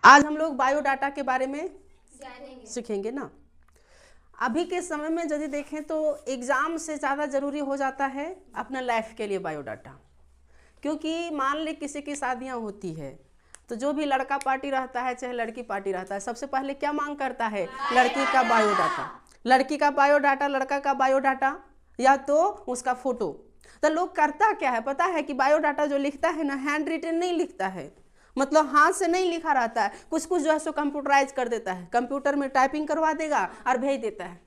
आज हम लोग बायोडाटा के बारे में सीखेंगे ना। अभी के समय में यदि देखें तो एग्ज़ाम से ज़्यादा ज़रूरी हो जाता है अपना लाइफ के लिए बायोडाटा, क्योंकि मान ले किसी की शादियां होती है तो जो भी लड़का पार्टी रहता है चाहे लड़की पार्टी रहता है, सबसे पहले क्या मांग करता है? लड़की का बायोडाटा, लड़की का बायोडाटा, लड़का का बायोडाटा या तो उसका फोटो। तो लोग करता क्या है पता है कि बायोडाटा जो लिखता है ना, हैंड रिटन नहीं लिखता है, मतलब हाथ से नहीं लिखा रहता है, कुछ कुछ जो है सो कंप्यूटराइज कर देता है, कंप्यूटर में टाइपिंग करवा देगा और भेज देता है।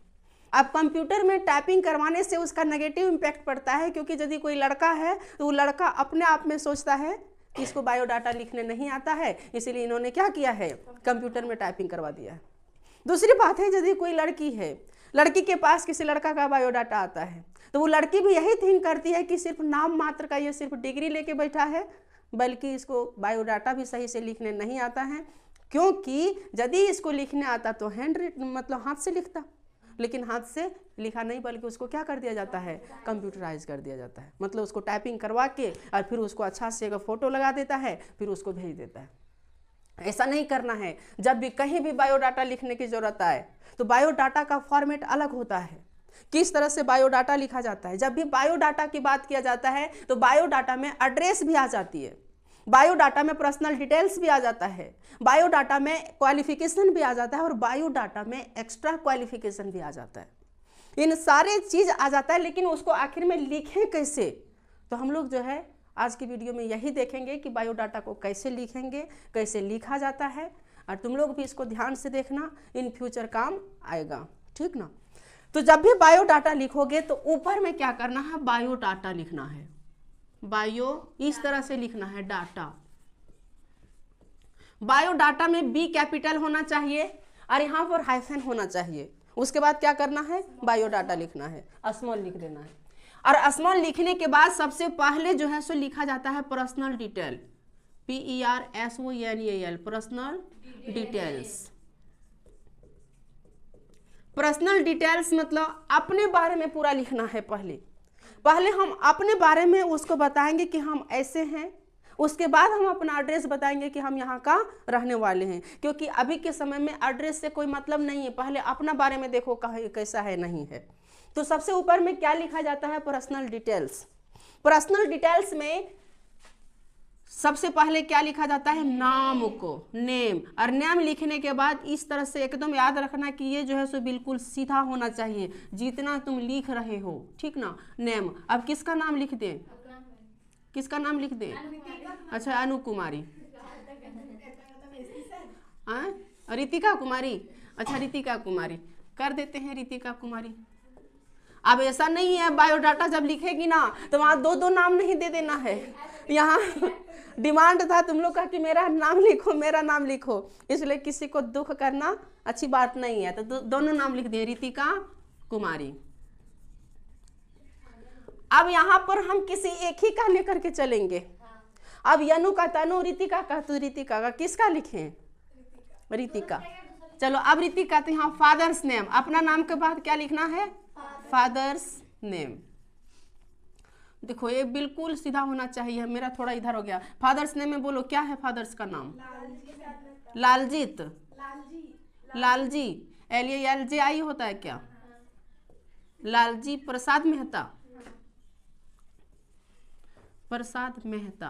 अब कंप्यूटर में टाइपिंग करवाने से उसका नेगेटिव इम्पैक्ट पड़ता है, क्योंकि यदि कोई लड़का है तो वो लड़का अपने आप में सोचता है कि इसको बायोडाटा लिखने नहीं आता है, इसीलिए इन्होंने क्या किया है, कंप्यूटर में टाइपिंग करवा दिया है। दूसरी बात है, यदि कोई लड़की है, लड़की के पास किसी लड़का का बायोडाटा आता है तो वो लड़की भी यही थिंक करती है कि सिर्फ नाम मात्र का ये सिर्फ डिग्री लेके बैठा है, बल्कि इसको बायोडाटा भी सही से लिखने नहीं आता है। क्योंकि यदि इसको लिखने आता तो हैंड रिटन मतलब हाथ से लिखता, लेकिन हाथ से लिखा नहीं बल्कि उसको क्या कर दिया जाता है, कंप्यूटराइज कर दिया जाता है, मतलब उसको टाइपिंग करवा के और फिर उसको अच्छा से अगर फोटो लगा देता है फिर उसको भेज देता है। ऐसा नहीं करना है। जब भी कहीं भी बायोडाटा लिखने की जरूरत आए तो बायोडाटा का फॉर्मेट अलग होता है। किस तरह से बायोडाटा लिखा जाता है? जब भी बायोडाटा की बात किया जाता है तो बायोडाटा में एड्रेस भी आ जाती है, बायोडाटा में पर्सनल डिटेल्स भी आ जाता है, बायोडाटा में क्वालिफिकेशन भी आ जाता है और बायोडाटा में एक्स्ट्रा क्वालिफिकेशन भी आ जाता है। इन सारे चीज़ आ जाता है, लेकिन उसको आखिर में लिखें कैसे? तो हम लोग जो है आज की वीडियो में यही देखेंगे कि बायोडाटा को कैसे लिखेंगे, कैसे लिखा जाता है। और तुम लोग भी इसको ध्यान से देखना, इन फ्यूचर काम आएगा, ठीक ना। तो जब भी बायोडाटा लिखोगे तो ऊपर में क्या करना है, बायोडाटा लिखना है। बायो इस तरह से लिखना है, डाटा। बायोडाटा में बी कैपिटल होना चाहिए और यहाँ पर हाइफन होना चाहिए। उसके बाद क्या करना है, बायोडाटा लिखना है, स्मॉल लिख देना है। और स्मॉल लिखने के बाद सबसे पहले जो है सो लिखा जाता है personal detail, PERSONAL, personal details. Personal details मतलब अपने बारे में पूरा लिखना है। पहले हम अपने बारे में उसको बताएंगे कि हम ऐसे हैं, उसके बाद हम अपना एड्रेस बताएंगे कि हम यहाँ का रहने वाले हैं। क्योंकि अभी के समय में एड्रेस से कोई मतलब नहीं है, पहले अपना बारे में देखो कैसा है नहीं है। तो सबसे ऊपर में क्या लिखा जाता है, पर्सनल डिटेल्स। पर्सनल डिटेल्स में सबसे पहले क्या लिखा जाता है, नाम को, नेम। और नेम लिखने के बाद इस तरह से एकदम याद रखना कि ये जो है सो बिल्कुल सीधा होना चाहिए जितना तुम लिख रहे हो, ठीक ना। नेम, अब किसका नाम लिख दें, किसका नाम लिख दें? अच्छा, अनु कुमारी, रितिका कुमारी, अच्छा रितिका कुमारी कर देते हैं, रितिका कुमारी। अब ऐसा नहीं है बायोडाटा जब लिखेगी ना तो वहाँ दो दो नाम नहीं दे देना है। यहाँ डिमांड था तुम लोग का कि मेरा नाम लिखो, मेरा नाम लिखो, इसलिए किसी को दुख करना अच्छी बात नहीं है। तो दोनों नाम लिख दिए, रितिका कुमारी। अब यहाँ पर हम किसी एक ही का लेकर के चलेंगे। अब यनु का तनु, रितिका का तो रितिका का, किसका लिखें, रितिका। चलो अब रितिका, तो यहाँ फादर्स नेम, अपना नाम के बाद क्या लिखना है, फादर्स नेम। देखो ये बिल्कुल सीधा होना चाहिए, मेरा थोड़ा इधर हो गया। फादर्स नेम में बोलो क्या है फादर्स का नाम, लालजीत, लालजी, LALJI होता है क्या, लालजी प्रसाद मेहता, प्रसाद मेहता।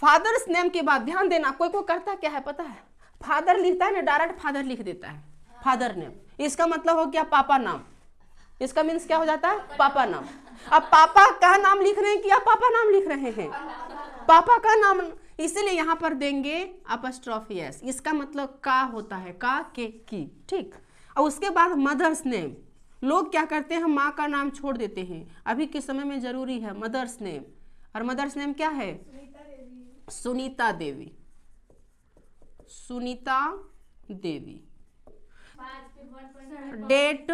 फादर्स नेम के बाद ध्यान देना, कोई को करता क्या है पता है, फादर लिखता है ना, डायरेक्ट फादर लिख देता है, फादर नेम। इसका मतलब हो गया पापा नाम, इसका मीन्स क्या हो जाता है, पापा नाम। अब पापा का नाम लिख रहे हैं कि आप पापा नाम लिख रहे हैं, पापा का नाम, इसीलिए यहाँ पर देंगे अपस्ट्रॉफी एस। इसका मतलब का होता है, का के की, ठीक। और उसके बाद मदर्स नेम। लोग क्या करते हैं, माँ का नाम छोड़ देते हैं, अभी के समय में जरूरी है मदर्स नेम। और मदर्स नेम क्या है, Sunita Devi, Sunita Devi. Date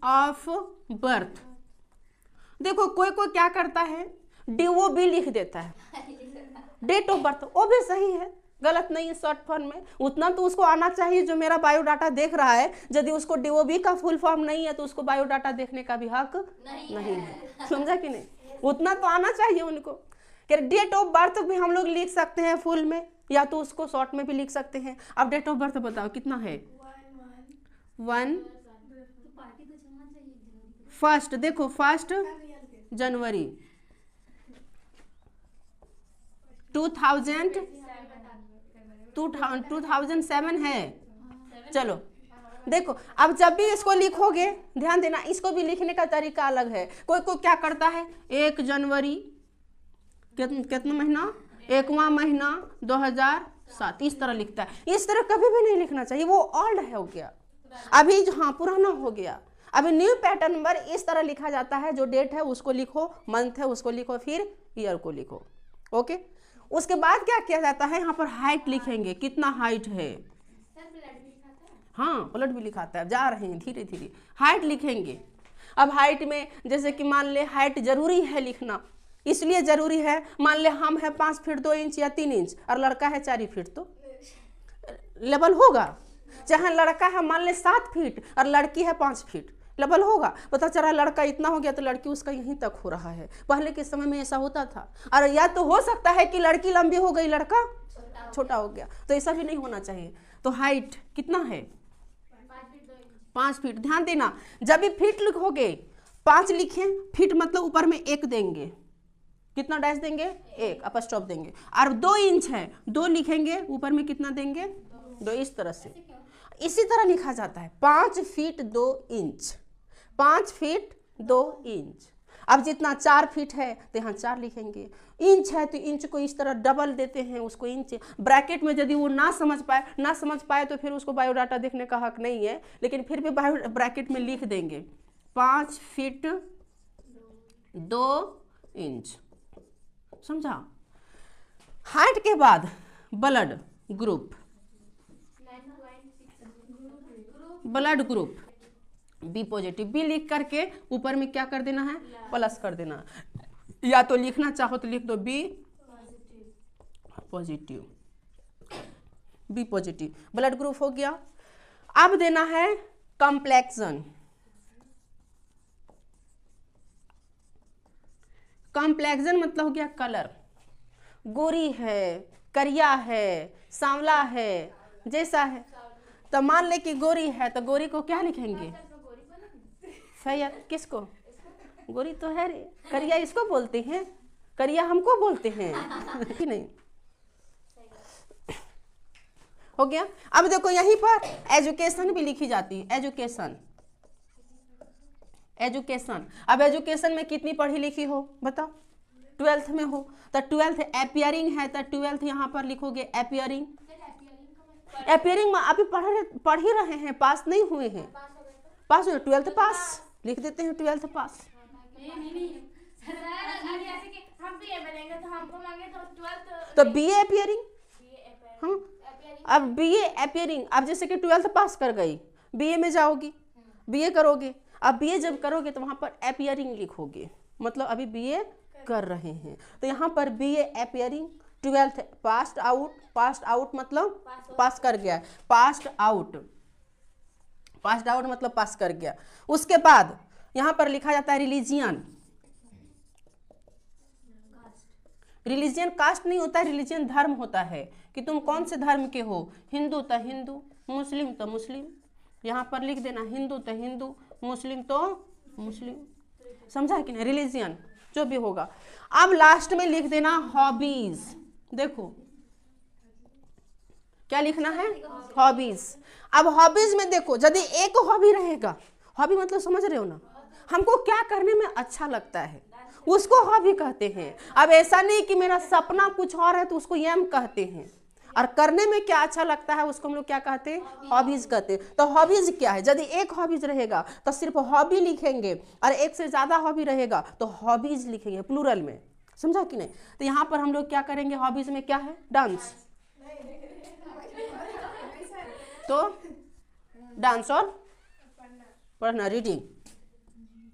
of birth, देखो कोई कोई क्या करता है, DOB लिख देता है, डेट ऑफ बर्थ, वो भी सही है, गलत नहीं है। शॉर्ट फॉर्म में उतना तो उसको आना चाहिए जो मेरा बायोडाटा देख रहा है। यदि उसको DOB का फुल फॉर्म नहीं है तो उसको बायोडाटा देखने का भी हक नहीं है, समझा कि नहीं, उतना तो आना चाहिए उनको। कि डेट ऑफ बर्थ भी हम लोग लिख सकते हैं फुल में, या तो उसको शॉर्ट में भी लिख सकते हैं। अब डेट ऑफ बर्थ बताओ कितना है? 1 फर्स्ट, देखो 1 जनवरी 2007 है। चलो देखो, अब जब भी इसको लिखोगे ध्यान देना, इसको भी लिखने का तरीका अलग है। कोई कोई क्या करता है 1 जनवरी कितना महीना, 1वां महीना 2007, इस तरह लिखता है। इस तरह कभी भी नहीं लिखना चाहिए, वो ओल्ड है हो गया अभी, हाँ पुराना हो गया। अभी न्यू पैटर्न पर इस तरह लिखा जाता है, जो डेट है उसको लिखो, मंथ है उसको लिखो, फिर ईयर को लिखो। ओके, उसके बाद क्या किया जाता है, यहाँ पर हाइट लिखेंगे, कितना हाइट है। हाँ ब्लड भी लिखाता है, जा रहे हैं धीरे धीरे। हाइट लिखेंगे। अब हाइट में जैसे कि मान ले हाइट जरूरी है लिखना, इसलिए जरूरी है, मान ले हम है 5 फीट 2 इंच या 3 इंच और लड़का है 4 फीट, तो लेवल होगा। चाहे लड़का है मान ले 7 फीट और लड़की है 5 फीट, लेवल होगा। पता चला लड़का इतना हो गया तो लड़की उसका यहीं तक हो रहा है। पहले के समय में ऐसा होता था। और या तो हो सकता है कि लड़की लंबी हो गई, लड़का छोटा हो गया, तो ऐसा भी नहीं होना चाहिए। तो हाइट कितना है? 5 फीट। ध्यान देना, जब भी फीट लिखोगे 5 लिखें, फीट मतलब ऊपर में 1 देंगे, कितना डैश देंगे? 1 अपस्टॉप देंगे। और 2 इंच है, 2 लिखेंगे, ऊपर में कितना देंगे? 2। इस तरह से, इसी तरह लिखा जाता है 5 फीट 2 इंच, 5 फीट 2 इंच। अब जितना 4 फीट है तो यहाँ 4 लिखेंगे। इंच है तो इंच को इस तरह डबल देते हैं, उसको इंच ब्रैकेट में। यदि वो ना समझ पाए तो फिर उसको बायोडाटा देखने का हक नहीं है, लेकिन फिर भी बायो ब्रैकेट में लिख देंगे 5 फीट 2 इंच। समझा? हाइट के बाद blood group, blood group B positive. B लिख करके ऊपर में क्या कर देना है? प्लस कर देना। या तो लिखना चाहो तो लिख दो B positive, B positive blood group हो गया। अब देना है कॉम्प्लेक्शन। कॉम्प्लेक्शन मतलब हो गया कलर, गोरी है, करिया है, सांवला है, जैसा है। तो मान ले कि गोरी है तो गोरी को क्या लिखेंगे? फेयर। किसको? गोरी तो है रे, करिया इसको बोलते हैं, करिया हमको बोलते हैं कि नहीं? हो गया। अब देखो यहीं पर एजुकेशन भी लिखी जाती है, एजुकेशन, एजुकेशन। अब एजुकेशन में कितनी पढ़ी लिखी हो बताओ? 12th में हो तो 12th अपियरिंग है तो 12th यहाँ पर लिखोगे अपियरिंग। अपियरिंग में अभी पढ़ ही रहे हैं, पास नहीं हुए हैं। पास हुए 12th पास लिख देते हैं, 12th पास। तो बीए अपियरिंग, हाँ। अब बीए अपियरिंग, अब जैसे कि 12th पास कर गई, बीए में जाओगी, बीए करोगे। अब बीए जब करोगे तो वहां पर अपियरिंग लिखोगे, मतलब अभी बीए कर रहे हैं। तो यहाँ पर BA appearing, 12th passed out. Passed out मतलब पास कर गया, पास्ड आउट, पास्ड आउट मतलब पास कर गया। उसके बाद यहाँ पर लिखा जाता है रिलीजियन। रिलीजियन कास्ट नहीं होता है, रिलीजियन धर्म होता है कि तुम कौन से धर्म के हो। हिंदू तो हिंदू, मुस्लिम तो मुस्लिम। यहाँ पर लिख देना हिंदू तो हिंदू, मुस्लिम तो मुस्लिम। समझा कि नहीं? रिलीजियन जो भी होगा। अब लास्ट में लिख देना हॉबीज। देखो क्या लिखना है? हॉबीज। अब हॉबीज में देखो, यदि एक हॉबी रहेगा, हॉबी मतलब समझ रहे हो ना, हमको क्या करने में अच्छा लगता है उसको हॉबी कहते हैं। अब ऐसा नहीं कि मेरा सपना कुछ और है तो उसको एम कहते हैं, और करने में क्या अच्छा लगता है उसको हम लोग क्या कहते हैं? हॉबीज कहते हैं। तो हॉबीज क्या है? यदि एक हॉबीज रहेगा तो सिर्फ हॉबी लिखेंगे, और एक से ज्यादा हॉबी रहेगा तो हॉबीज लिखेंगे प्लूरल में। समझा कि नहीं? तो यहाँ पर हम लोग क्या करेंगे? हॉबीज में क्या है? डांस, तो डांस और पढ़ना, रीडिंग,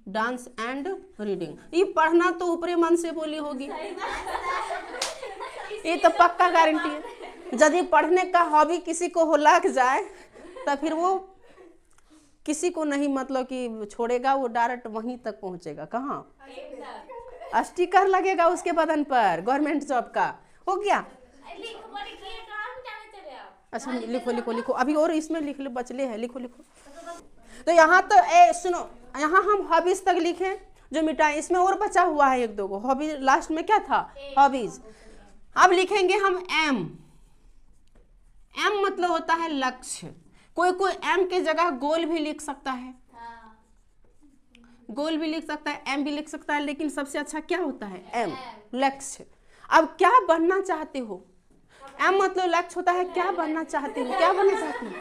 डांस एंड रीडिंग। ये पढ़ना तो ऊपरी मन से बोली होगी, ये तो पक्का गारंटी है। यदि पढ़ने का हॉबी किसी को हो लग जाए तो फिर वो किसी को नहीं मतलब कि छोड़ेगा, वो डायरेक्ट वहीं तक पहुंचेगा। कहाँ? स्टिकर लगेगा उसके बदन पर गवर्नमेंट जॉब का। हो गया। अच्छा लिखो लिखो लिखो, अभी और इसमें लिख लो, बचले है, लिखो लिखो। तो यहाँ तो सुनो, यहाँ हम हॉबीज तक लिखे जो मिटाए, इसमें और बचा हुआ है एक दो को। हॉबी लास्ट में क्या था, हॉबीज। अब लिखेंगे हम एम। एम मतलब होता है लक्ष्य। कोई कोई एम के जगह गोल भी लिख सकता है, गोल भी लिख सकता है, एम भी लिख सकता है, लेकिन सबसे अच्छा क्या होता है, एम, लक्ष्य। अब क्या बनना चाहते हो, एम मतलब लक्ष्य होता है, क्या बनना चाहते हो, क्या बनना चाहते हो,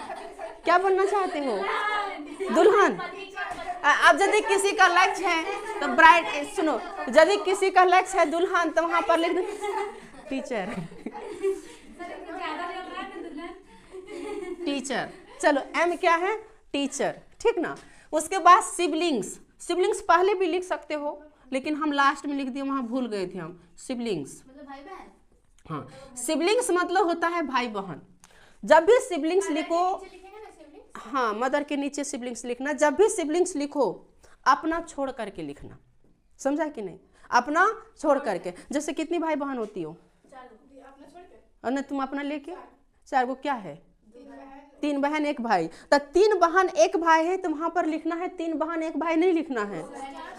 क्या बनना चाहते हो, दुल्हन। अब यदि किसी का लक्ष्य है तो ब्राइड, सुनो, यदि किसी का लक्ष्य है दुल्हन तो वहां पर लिख दो टीचर। टीचर, चलो एम क्या है, टीचर, ठीक ना। उसके बाद सिबलिंग्स। सिबलिंग्स पहले भी लिख सकते हो, लेकिन हम लास्ट में लिख दिए, वहां भूल गए थे हम। सिबलिंग्स मतलब भाई बहन। हाँ, सिबलिंग्स मतलब होता है भाई बहन। जब भी सिबलिंग्स लिखो, हाँ मदर के नीचे सिबलिंग्स लिखना। जब भी सिबलिंग्स लिखो अपना छोड़ करके लिखना, समझा कि नहीं, अपना छोड़ करके। जैसे कितनी भाई बहन होती हो, और ना तुम अपना लेके, चार को क्या है, 3 बहन 1 भाई। तो 3 बहन 1 भाई है तो वहां पर लिखना है 3 बहन 1 भाई नहीं लिखना है,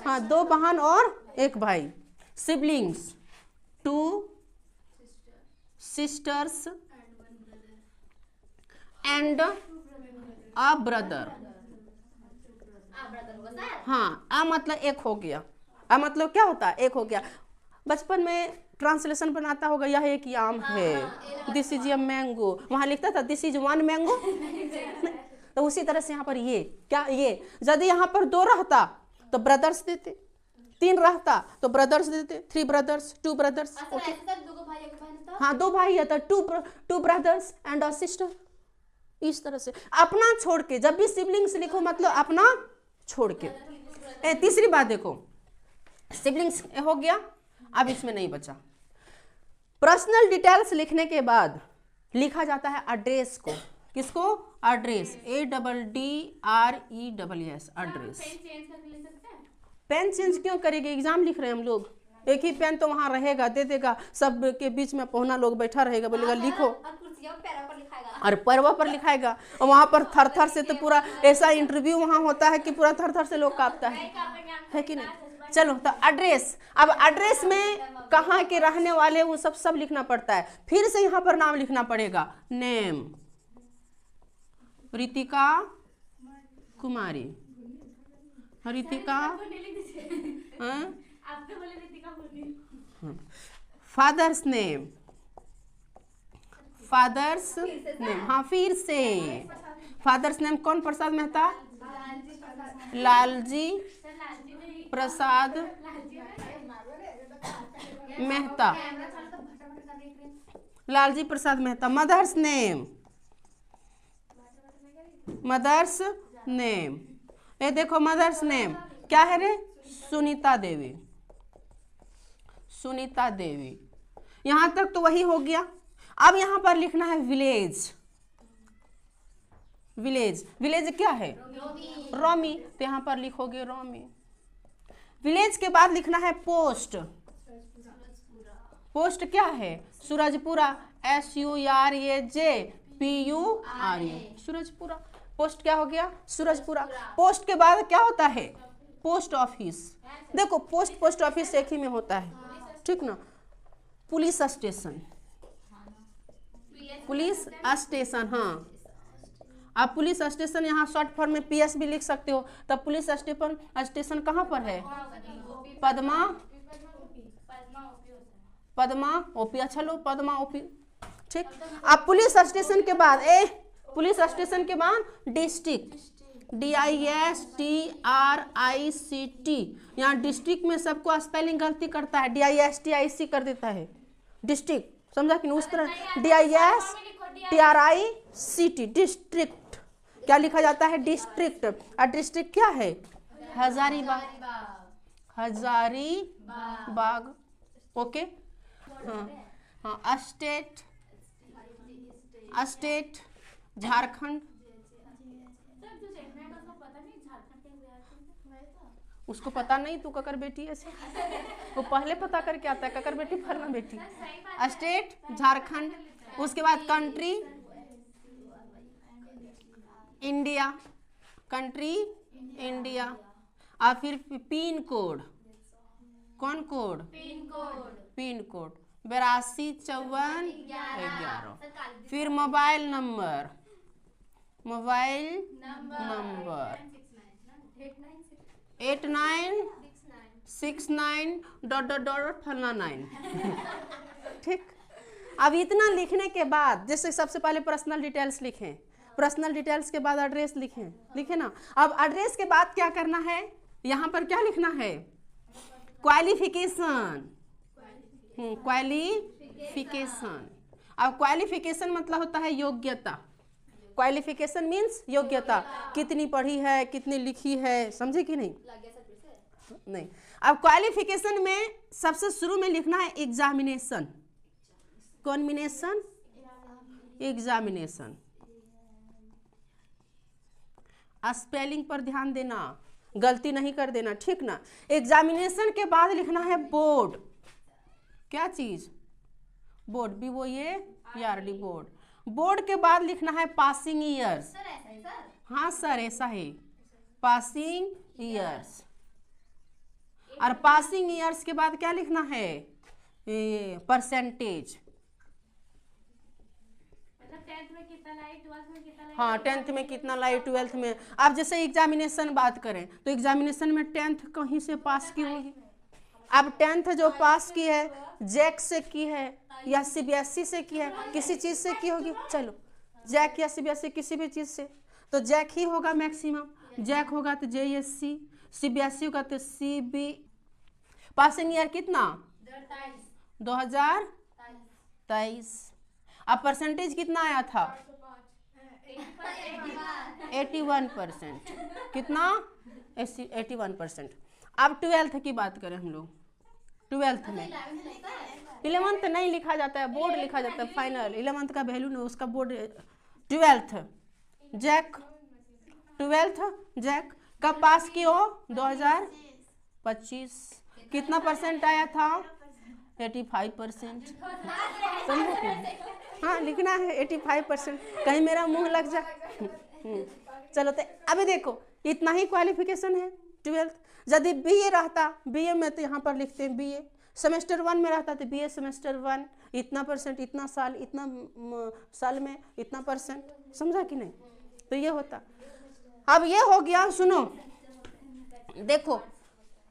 हाँ 2 बहन और 1 भाई। Siblings 2 sisters and a brother। हाँ, आ मतलब एक हो गया, आ मतलब क्या होता है, एक हो गया। बचपन में ट्रांसलेशन बनाता होगा, यह एक आम है, दिस इज ए मैंगो, वहां लिखता था दिस इज 1 मैंगो। तो उसी तरह से यहाँ पर ये क्या, ये यदि यहाँ पर 2 रहता तो ब्रदर्स देते, 3 रहता तो ब्रदर्स देते, 3 ब्रदर्स 2 ब्रदर्स। ओके, हाँ 2 भाई है तो 2 ब्रदर्स एंड अ सिस्टर। इस तरह से अपना छोड़ के, जब भी सिबलिंग्स लिखो मतलब अपना छोड़ के। तीसरी बात देखो, सिबलिंग्स हो गया, अब इसमें नहीं बचा। पर्सनल डिटेल्स लिखने के बाद लिखा जाता है एड्रेस को। किसको, address, ADDRESS, address. Pen change क्यों करेंगे, एग्जाम लिख रहे हैं हम लोग, एक ही पेन तो वहां रहेगा, दे देगा, सब के बीच में पहुना लोग बैठा रहेगा, बोलेगा लिखो, और पैरवा पर लिखाएगा। और वहां पर थर थर से तो पूरा ऐसा इंटरव्यू वहां होता है कि पूरा थर थर से लोग कांपता है कि नहीं। चलो तो एड्रेस, अब एड्रेस में कहाँ के रहने वाले वो सब लिखना पड़ता है। फिर से यहाँ पर नाम लिखना पड़ेगा, name Ritika Kumari, Ritika, father's name, father's name, हाँ फिर से फादर्स नेम कौन, Prasad Mehta, Lalji Prasad Mehta, Lalji Prasad Mehta. Mother's name, mother's name, ये देखो मदर्स नेम क्या है रे, सुनीता देवी, सुनीता देवी। यहां तक तो वही हो गया। अब यहां पर लिखना है विलेज। विलेज, विलेज क्या है, रोमी, तो यहां पर लिखोगे रोमी। विलेज के बाद लिखना है पोस्ट। पोस्ट क्या है, सूरजपुरा, SURAJPURA, सूरजपुरा। पोस्ट क्या हो गया, सूरजपुरा। पोस्ट के बाद क्या होता है, पोस्ट ऑफिस। देखो पोस्ट पोस्ट ऑफिस एक ही में होता है, ठीक ना। पुलिस स्टेशन, पुलिस स्टेशन, हाँ आप पुलिस स्टेशन यहाँ शॉर्ट फॉर्म में PS भी लिख सकते हो। तब पुलिस स्टेशन कहाँ पर है, पद्मा, पद्मा OP, अच्छा लो पद्मा OP, ठीक। अब पुलिस स्टेशन के बाद पुलिस स्टेशन के बाद डिस्ट्रिक्ट, DISTRICT। यहाँ डिस्ट्रिक्ट में सबको स्पेलिंग गलती करता है, DISTIC कर देता है, डिस्ट्रिक्ट, समझा कि नहीं, उस तरह DISTRICT, डिस्ट्रिक्ट। क्या लिखा जाता है, डिस्ट्रिक्ट। और डिस्ट्रिक्ट क्या है, हजारीबाग, हजारीबाग, ओके। हाँ हाँ, स्टेट, स्टेट झारखंड, उसको पता नहीं तू ककर बेटी ऐसे, वो पहले पता करके आता है ककर बेटी फलना बेटी। स्टेट झारखंड, उसके बाद कंट्री इंडिया, कंट्री इंडिया, और फिर पिन कोड, कौन कोड? Pin code 825411। फिर मोबाइल नंबर 8969 ... फलना 9। ठीक, अब इतना लिखने के बाद जैसे सबसे पहले पर्सनल डिटेल्स लिखें, पर्सनल डिटेल्स के बाद एड्रेस लिखें, लिखे ना। अब एड्रेस के बाद क्या करना है, यहाँ पर क्या लिखना है? Qualification, qualification. अब क्वालिफिकेशन मतलब होता है योग्यता। क्वालिफिकेशन मीन्स योग्यता, कितनी पढ़ी है, कितनी लिखी है, समझे कि नहीं? नहीं। अब क्वालिफिकेशन में सबसे शुरू में लिखना है एग्जामिनेशन, कॉम्बिनेशन एग्जामिनेशन। स्पेलिंग पर ध्यान देना, गलती नहीं कर देना, ठीक ना। एग्जामिनेशन के बाद लिखना है बोर्ड, क्या चीज? Board, BOARD board. बोर्ड के बाद लिखना है पासिंग ईयर्स। हाँ सर ऐसा है, पासिंग ईयर्स। और पासिंग ईयर्स के बाद क्या लिखना है? परसेंटेज। हाँ 10th में कितना लाई, 12th में। अब जैसे एग्जामिनेशन बात करें तो एग्जामिनेशन में 10th कहीं से पास की होगी। अब 10th जो पास की है, जैक से की है या CBSE से की है, किसी चीज से की होगी। चलो जैक या CBSE किसी भी चीज से, तो जैक ही होगा मैक्सिमम। जैक होगा तो JSC, CBSE होगा तो CB। पासिंग ईयर कितना? 2023। अब परसेंटेज कितना आया था? 81%। कितना? 81%। अब 12th की बात करें हम लोग, 12th में 11th नहीं लिखा जाता है, बोर्ड लिखा जाता है फाइनल। 11th का वैल्यू नहीं, उसका board. 12th Jack, 12th Jack कब पास की हो? 2025। कितना परसेंट आया था? 85%। समझो? हाँ लिखना है 85%, कहीं मेरा मुंह लग जाए। चलो तो अभी देखो इतना ही क्वालिफिकेशन है 12th। यदि BA रहता, BA में तो यहाँ पर लिखते हैं BA। सेमेस्टर 1 में रहता तो BA सेमेस्टर 1, इतना परसेंट, इतना साल, इतना साल में इतना परसेंट, समझा कि नहीं? तो ये होता। अब ये हो गया, सुनो देखो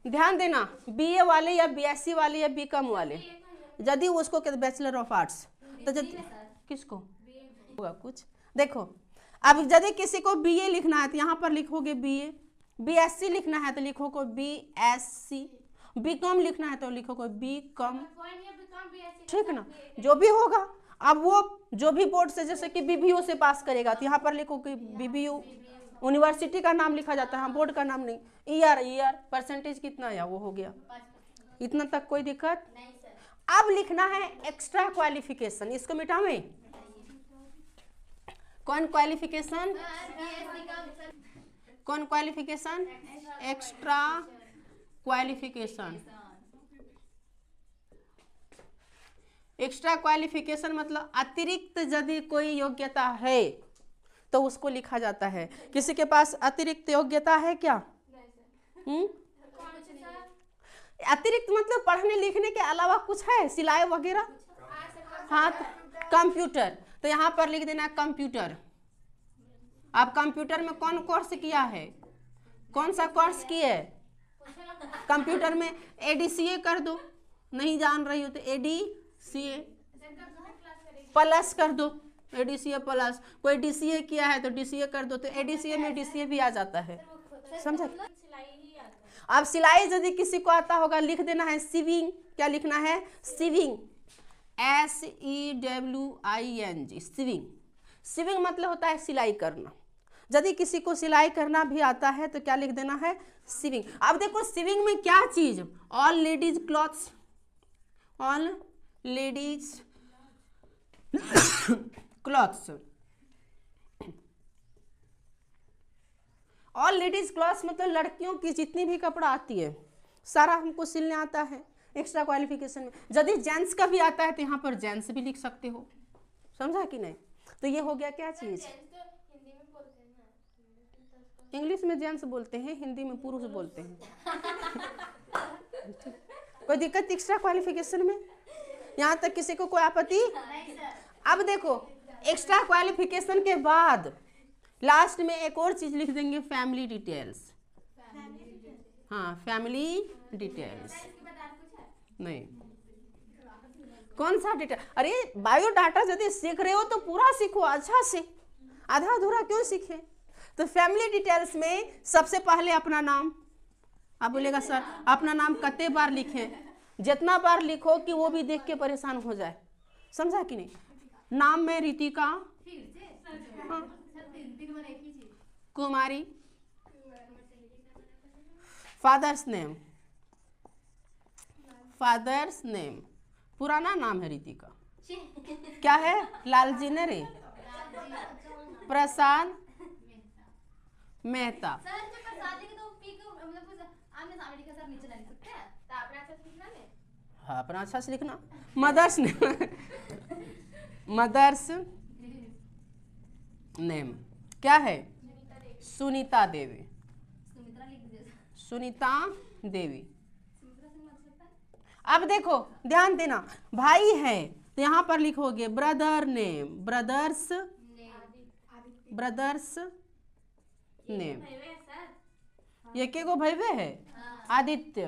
ध्यान देना, BA वाले या BSc वाले या BCom वाले, यदि उसको कहते बैचलर ऑफ आर्ट्स, तो यदि किसको होगा कुछ, देखो अब यदि किसी को BA लिखना है तो यहाँ पर लिखोगे BA, BSc लिखना है तो लिखोगे BSc, BCom लिखना है तो लिखोगे BCom, ठीक ना, जो भी होगा। अब वो जो भी बोर्ड से, जैसे कि BBU से पास करेगा तो यहाँ पर लिखोगे BBU। यूनिवर्सिटी का नाम लिखा जाता है, बोर्ड का नाम नहीं। ईयर परसेंटेज कितना आया वो हो गया, इतना तक कोई दिक्कत। अब लिखना है एक्स्ट्रा क्वालिफिकेशन, इसको मिटावें। कौन क्वालिफिकेशन? कौन qualification? Extra qualification. Extra qualification मतलब अतिरिक्त यदि कोई योग्यता है तो उसको लिखा जाता है। किसी के पास अतिरिक्त योग्यता है क्या? अतिरिक्त मतलब पढ़ने लिखने के अलावा कुछ है, सिलाई वगैरह? हाँ कंप्यूटर, तो यहाँ पर लिख देना कंप्यूटर। आप कंप्यूटर में कौन कोर्स किया है? कौन सा कोर्स किए? कंप्यूटर में ADCA कर दो, नहीं जान रही हो तो ADCA प्लस कर दो, ADCA प्लस। कोई DCA किया है तो DCA कर दो, तो ADCA में DCA भी आ जाता है, समझा? अब सिलाई यदि किसी को आता होगा लिख देना है सीविंग। क्या लिखना है? Sieving, SEWING, sieving. सीविंग मतलब होता है सिलाई करना। यदि किसी को सिलाई करना भी आता है तो क्या लिख देना है? सीविंग। अब देखो सीविंग में क्या चीज, all ladies clothes, all ladies clothes, all ladies clothes मतलब लड़कियों की जितनी भी कपड़ा आती है सारा हमको सिलने आता है एक्स्ट्रा क्वालिफिकेशन में। यदि जेंट्स का भी आता है तो यहाँ पर जेंट्स भी लिख सकते हो, समझा कि नहीं। तो ये हो गया क्या चीज, इंग्लिश में जेंट्स बोलते हैं, हिंदी में पुरुष बोलते हैं। कोई दिक्कत एक्स्ट्रा क्वालिफिकेशन में, यहाँ तक किसी को कोई आपत्ति? अब देखो एक्स्ट्रा क्वालिफिकेशन के बाद लास्ट में एक और चीज लिख देंगे, फैमिली डिटेल्स। हाँ, फैमिली डिटेल्स नहीं, कौन सा डिटेल? अरे बायोडाटा यदि सीख रहे हो तो पूरा सीखो अच्छा से, आधा अधूरा क्यों सीखे। तो फैमिली डिटेल्स में सबसे पहले अपना नाम, आप बोलेगा सर अपना नाम कितने बार लिखें? जितना बार लिखो कि वो भी देख के परेशान हो जाए, समझा कि नहीं। नाम में रितिका, हाँ, कुमारी, फादर्स नेम, फादर्स नेम, पुराना नाम है रितिका, क्या है? लालजी ने रे, प्रसाद मेहता। हाँ, अपना अच्छा से लिखना। मदर्स नेम, मदर्स नेम क्या है? सुनीता देवी, सुनीता देवी। अब देखो ध्यान देना, भाई है तो यहाँ पर लिखोगे brother name, brothers, brother's name. ये के गो भैवे है? आदित्य,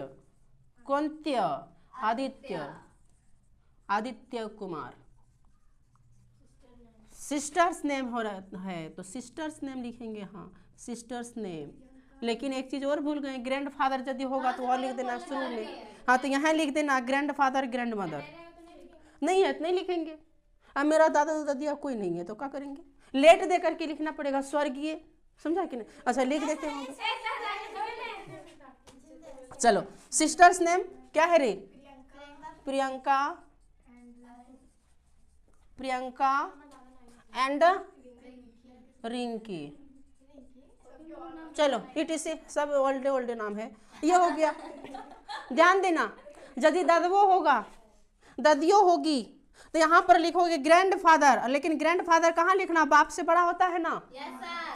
कौंत्य, आदित्य, आदित्य कुमार। सिस्टर्स नेम हो रहा है तो सिस्टर्स नेम लिखेंगे, हाँ सिस्टर्स नेम। लेकिन एक चीज और भूल गए, ग्रैंड फादर यदि होगा तो और लिख देना शुरू में, हाँ तो यहाँ लिख देना ग्रैंड फादर ग्रैंड मदर। नहीं है तो नहीं लिखेंगे। अब मेरा दादा दादी कोई नहीं है तो क्या करेंगे, लेट दे करके लिखना पड़ेगा, स्वर्गीय, समझा कि नहीं। अच्छा लिख देते हैं, चलो सिस्टर्स नेम क्या है रे? प्रियंका, प्रियंका एंड रिंकी। चलो इटीसी सब ओल्डे ओल्डे नाम है, ये हो गया। ध्यान देना, यदि ददवो होगा, ददियो होगी तो यहाँ पर लिखोगे ग्रैंड फादर, लेकिन ग्रैंड फादर कहाँ लिखना? बाप से बड़ा होता है ना,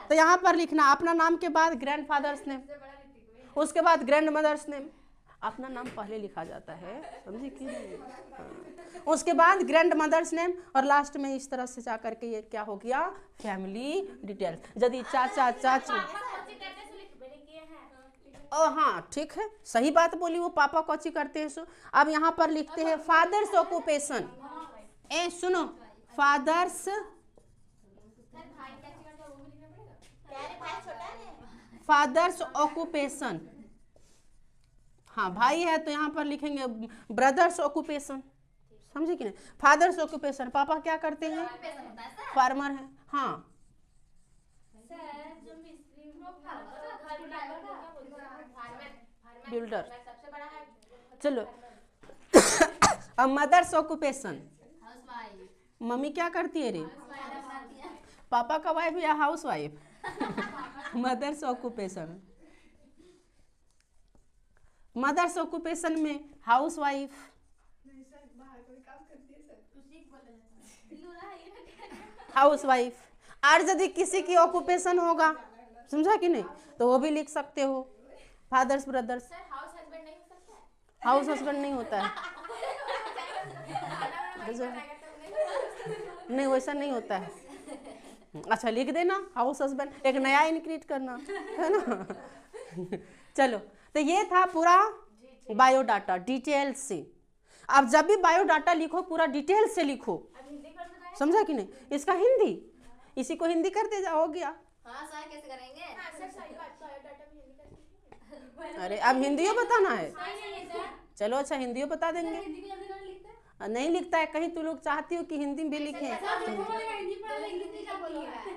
तो यहाँ पर लिखना अपना नाम के बाद ग्रैंड फादर्स नेम, उसके बाद ग्रैंड मदर्स नेम। अपना नाम पहले लिखा जाता है, समझे कि नहीं। उसके बाद ग्रैंड मदर्स नेम और लास्ट में इस तरह से जा करके ये क्या हो गया? Family details. यदि चाचा चाची, ओ हाँ ठीक है, सही बात बोली, वो पापा कौची करते हैं सो। अब यहाँ पर लिखते हैं फादर्स ऑक्यूपेशन। ए सुनो, फादर्स, फादर्स ऑक्यूपेशन। हाँ भाई है तो यहाँ पर लिखेंगे ब्रदर्स ऑक्यूपेशन, समझे कि नहीं। फादर्स ऑक्यूपेशन, पापा क्या करते हैं? फार्मर है, हाँ बिल्डर। चलो अब मदर्स ऑक्यूपेशन, मम्मी क्या करती है रे? पापा का वाइफ या house wife? Mother's occupation, mother's occupation में हाउस वाइफ, हाउस वाइफ। और यदि किसी की ऑक्यूपेशन होगा, समझा कि नहीं, तो वो भी लिख सकते हो फादर्स ब्रदर्स। हाउस हस्बैंड नहीं होता है, नहीं वैसा नहीं होता है। अच्छा लिख देना हाउस हस्बैंड, एक नया इंक्रीज करना है ना। चलो तो ये था पूरा बायोडाटा डिटेल से। अब जब भी बायोडाटा लिखो पूरा डिटेल से लिखो, समझा कि नहीं। इसका हिंदी, इसी को हिंदी कर दे जा, हो गया। हाँ सर कैसे करेंगे? अरे अब हिंदियों बताना है, चलो अच्छा हिंदियों बता देंगे। नहीं लिखता है कहीं, तू लोग चाहती हो कि हिंदी में भी लिखें।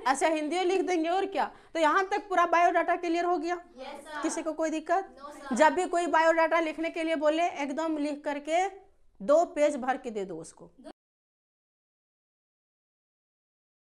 अच्छा हिंदी लिख देंगे और क्या। तो यहाँ तक पूरा बायोडाटा क्लियर हो गया। किसी को कोई दिक्कत? जब भी कोई बायोडाटा लिखने के लिए बोले एकदम लिख करके 2 पेज भर के दे दो उसको।